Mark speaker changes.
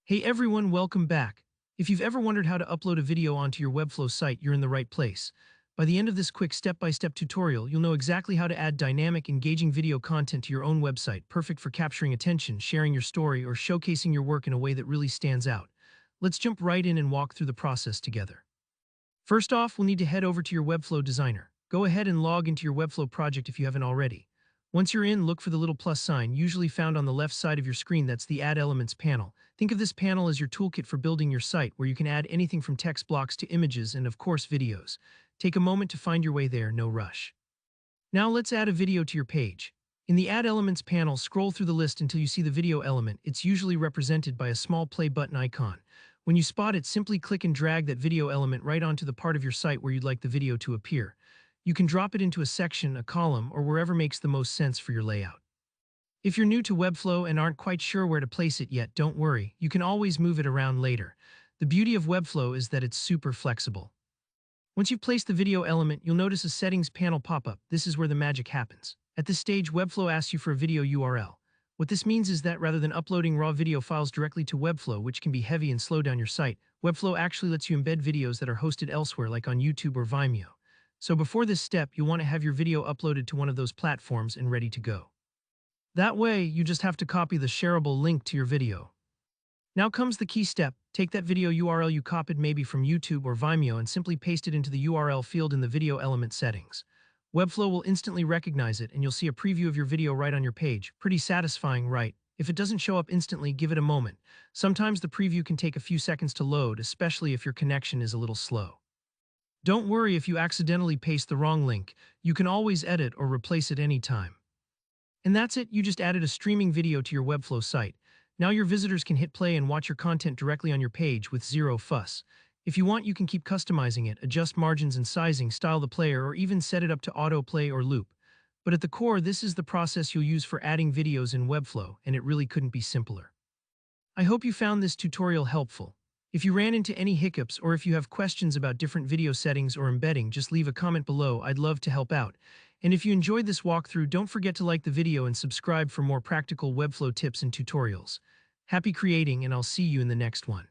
Speaker 1: Hey everyone, welcome back. If you've ever wondered how to upload a video onto your Webflow site, you're in the right place. By the end of this quick step-by-step tutorial, you'll know exactly how to add dynamic, engaging video content to your own website, perfect for capturing attention, sharing your story, or showcasing your work in a way that really stands out. Let's jump right in and walk through the process together. First off, we'll need to head over to your Webflow designer. Go ahead and log into your Webflow project if you haven't already. Once you're in, look for the little plus sign, usually found on the left side of your screen. That's the Add Elements panel. Think of this panel as your toolkit for building your site, where you can add anything from text blocks to images and, of course, videos. Take a moment to find your way there, no rush. Now let's add a video to your page. In the Add Elements panel, scroll through the list until you see the video element. It's usually represented by a small play button icon. When you spot it, simply click and drag that video element right onto the part of your site where you'd like the video to appear. You can drop it into a section, a column, or wherever makes the most sense for your layout. If you're new to Webflow and aren't quite sure where to place it yet, don't worry, you can always move it around later. The beauty of Webflow is that it's super flexible. Once you've placed the video element, you'll notice a settings panel pop up. This is where the magic happens. At this stage, Webflow asks you for a video URL. What this means is that rather than uploading raw video files directly to Webflow, which can be heavy and slow down your site, Webflow actually lets you embed videos that are hosted elsewhere, like on YouTube or Vimeo. So before this step, you'll want to have your video uploaded to one of those platforms and ready to go. That way, you just have to copy the shareable link to your video. Now comes the key step. Take that video URL you copied maybe from YouTube or Vimeo and simply paste it into the URL field in the video element settings. Webflow will instantly recognize it and you'll see a preview of your video right on your page. Pretty satisfying, right? If it doesn't show up instantly, give it a moment. Sometimes the preview can take a few seconds to load, especially if your connection is a little slow. Don't worry if you accidentally paste the wrong link. You can always edit or replace it anytime. And that's it, you just added a streaming video to your Webflow site. Now your visitors can hit play and watch your content directly on your page with zero fuss. If you want, you can keep customizing it, adjust margins and sizing, style the player, or even set it up to autoplay or loop. But at the core, this is the process you'll use for adding videos in Webflow, and it really couldn't be simpler. I hope you found this tutorial helpful. If you ran into any hiccups or if you have questions about different video settings or embedding, just leave a comment below. I'd love to help out. And if you enjoyed this walkthrough, don't forget to like the video and subscribe for more practical Webflow tips and tutorials. Happy creating, and I'll see you in the next one.